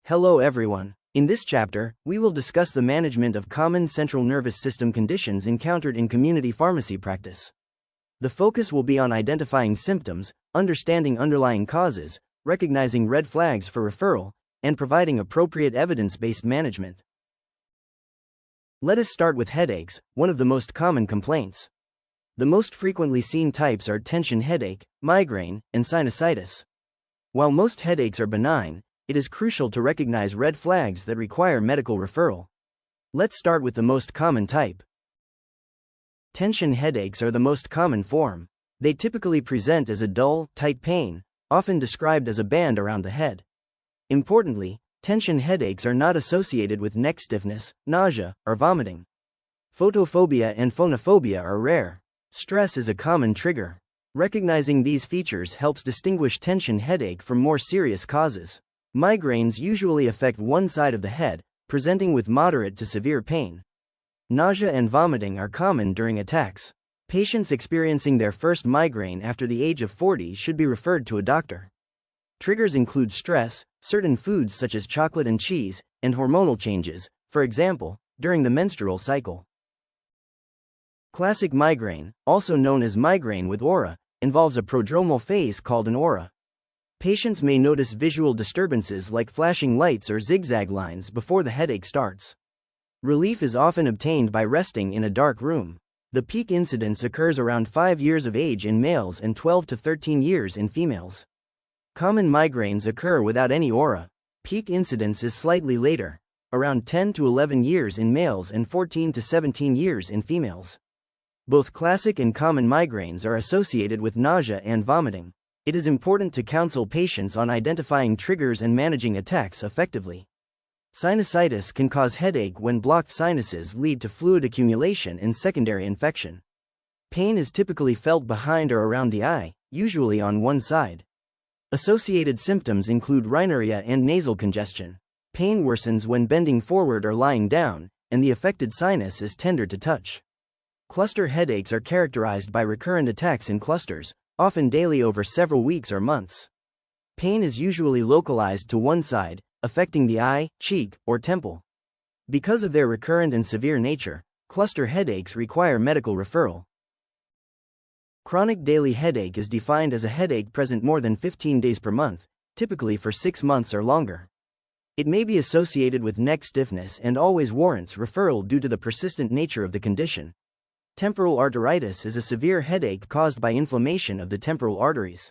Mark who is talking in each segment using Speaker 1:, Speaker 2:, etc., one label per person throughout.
Speaker 1: Hello everyone. In this chapter, we will discuss the management of common central nervous system conditions encountered in community pharmacy practice. The focus will be on identifying symptoms, understanding underlying causes, recognizing red flags for referral, and providing appropriate evidence-based management. Let us start with headaches, one of the most common complaints. The most frequently seen types are tension headache, migraine, and sinusitis. While most headaches are benign, it is crucial to recognize red flags that require medical referral. Let's start with the most common type. Tension headaches are the most common form. They typically present as a dull, tight pain, often described as a band around the head. Importantly, tension headaches are not associated with neck stiffness, nausea, or vomiting. Photophobia and phonophobia are rare. Stress is a common trigger. Recognizing these features helps distinguish tension headache from more serious causes. Migraines usually affect one side of the head, presenting with moderate to severe pain. Nausea and vomiting are common during attacks. Patients experiencing their first migraine after the age of 40 should be referred to a doctor. Triggers include stress, certain foods such as chocolate and cheese, and hormonal changes, for example, during the menstrual cycle. Classic migraine, also known as migraine with aura, involves a prodromal phase called an aura. Patients may notice visual disturbances like flashing lights or zigzag lines before the headache starts. Relief is often obtained by resting in a dark room. The peak incidence occurs around 5 years of age in males and 12 to 13 years in females. Common migraines occur without any aura. Peak incidence is slightly later, around 10 to 11 years in males and 14 to 17 years in females. Both classic and common migraines are associated with nausea and vomiting. It is important to counsel patients on identifying triggers and managing attacks effectively. Sinusitis can cause headache when blocked sinuses lead to fluid accumulation and secondary infection. Pain is typically felt behind or around the eye, usually on one side. Associated symptoms include rhinorrhea and nasal congestion. Pain worsens when bending forward or lying down, and the affected sinus is tender to touch. Cluster headaches are characterized by recurrent attacks in clusters, often daily over several weeks or months. Pain is usually localized to one side, affecting the eye, cheek, or temple. Because of their recurrent and severe nature, cluster headaches require medical referral. Chronic daily headache is defined as a headache present more than 15 days per month, typically for 6 months or longer. It may be associated with neck stiffness and always warrants referral due to the persistent nature of the condition. Temporal arteritis is a severe headache caused by inflammation of the temporal arteries.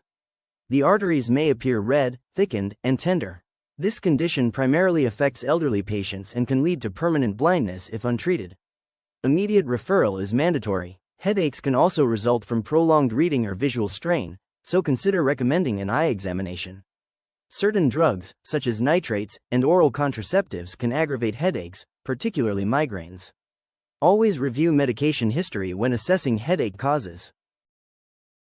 Speaker 1: The arteries may appear red, thickened, and tender. This condition primarily affects elderly patients and can lead to permanent blindness if untreated. Immediate referral is mandatory. Headaches can also result from prolonged reading or visual strain, so consider recommending an eye examination. Certain drugs, such as nitrates and oral contraceptives, can aggravate headaches, particularly migraines. Always review medication history when assessing headache causes.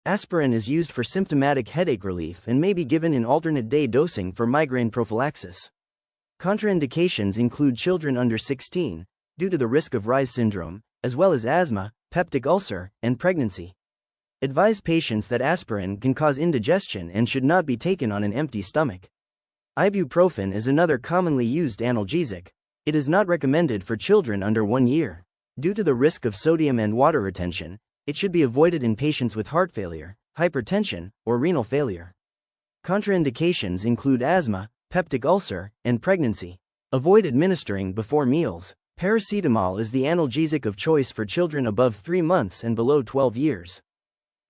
Speaker 1: Aspirin is used for symptomatic headache relief and may be given in alternate day dosing for migraine prophylaxis. Contraindications include children under 16, due to the risk of Reye's syndrome, as well as asthma, peptic ulcer, and pregnancy. Advise patients that aspirin can cause indigestion and should not be taken on an empty stomach. Ibuprofen is another commonly used analgesic. It is not recommended for children under 1 year. Due to the risk of sodium and water retention, it should be avoided in patients with heart failure, hypertension, or renal failure. Contraindications include asthma, peptic ulcer, and pregnancy. Avoid administering before meals. Paracetamol is the analgesic of choice for children above 3 months and below 12 years.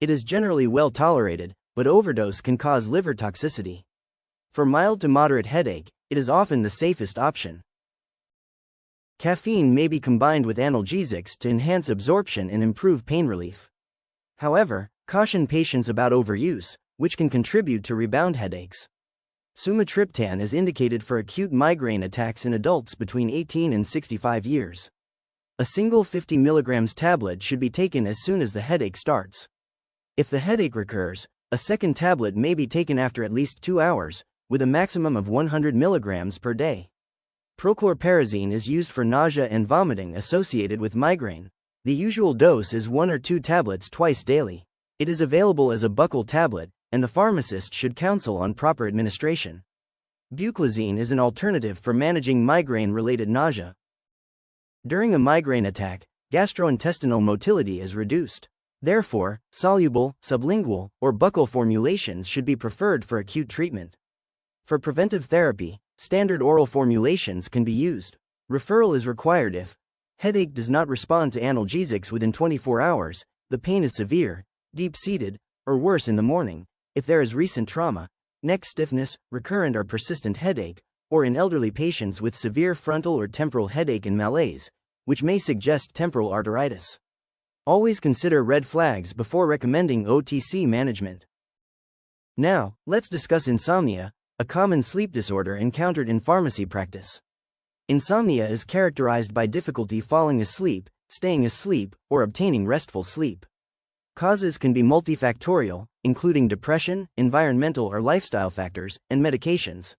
Speaker 1: It is generally well tolerated, but overdose can cause liver toxicity. For mild to moderate headache, it is often the safest option. Caffeine may be combined with analgesics to enhance absorption and improve pain relief. However, caution patients about overuse, which can contribute to rebound headaches. Sumatriptan is indicated for acute migraine attacks in adults between 18 and 65 years. A single 50 mg tablet should be taken as soon as the headache starts. If the headache recurs, a second tablet may be taken after at least 2 hours, with a maximum of 100 mg per day. Prochlorperazine is used for nausea and vomiting associated with migraine. The usual dose is 1 or 2 tablets twice daily. It is available as a buccal tablet, and the pharmacist should counsel on proper administration. Buclizine is an alternative for managing migraine-related nausea. During a migraine attack, gastrointestinal motility is reduced. Therefore, soluble, sublingual, or buccal formulations should be preferred for acute treatment. For preventive therapy, standard oral formulations can be used. Referral is required if headache does not respond to analgesics within 24 hours, the pain is severe, deep-seated, or worse in the morning, if there is recent trauma, neck stiffness, recurrent or persistent headache, or in elderly patients with severe frontal or temporal headache and malaise, which may suggest temporal arteritis. Always consider red flags before recommending OTC management. Now, let's discuss insomnia, a common sleep disorder encountered in pharmacy practice. Insomnia is characterized by difficulty falling asleep, staying asleep, or obtaining restful sleep. Causes can be multifactorial, including depression, environmental or lifestyle factors, and medications.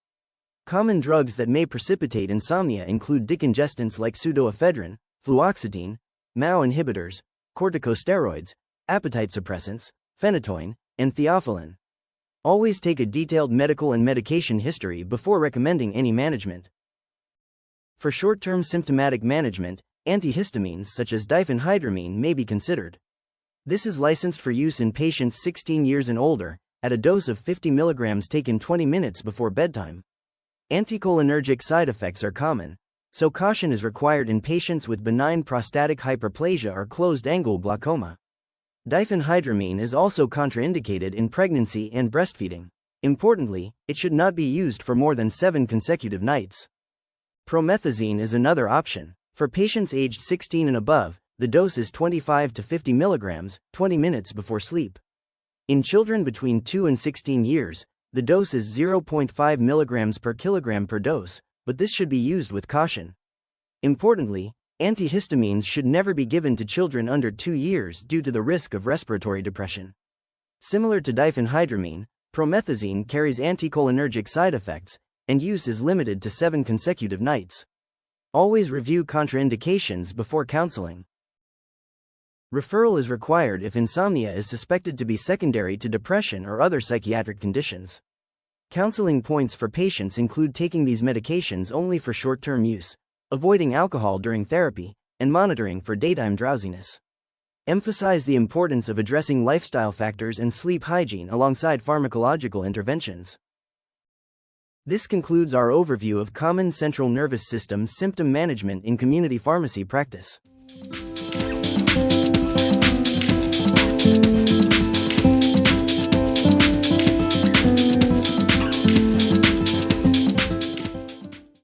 Speaker 1: Common drugs that may precipitate insomnia include decongestants like pseudoephedrine, fluoxetine, MAO inhibitors, corticosteroids, appetite suppressants, phenytoin, and theophylline. Always take a detailed medical and medication history before recommending any management. For short-term symptomatic management, antihistamines such as diphenhydramine may be considered. This is licensed for use in patients 16 years and older, at a dose of 50 mg taken 20 minutes before bedtime. Anticholinergic side effects are common, so caution is required in patients with benign prostatic hyperplasia or closed-angle glaucoma. Diphenhydramine is also contraindicated in pregnancy and breastfeeding. Importantly, it should not be used for more than 7 consecutive nights. Promethazine is another option. For patients aged 16 and above, the dose is 25 to 50 mg, 20 minutes before sleep. In children between 2 and 16 years, the dose is 0.5 mg per kilogram per dose, but this should be used with caution. Importantly, antihistamines should never be given to children under 2 years due to the risk of respiratory depression. Similar to diphenhydramine, promethazine carries anticholinergic side effects, and use is limited to 7 consecutive nights. Always review contraindications before counseling. Referral is required if insomnia is suspected to be secondary to depression or other psychiatric conditions. Counseling points for patients include taking these medications only for short-term use, avoiding alcohol during therapy, and monitoring for daytime drowsiness. Emphasize the importance of addressing lifestyle factors and sleep hygiene alongside pharmacological interventions. This concludes our overview of common central nervous system symptom management in community pharmacy practice.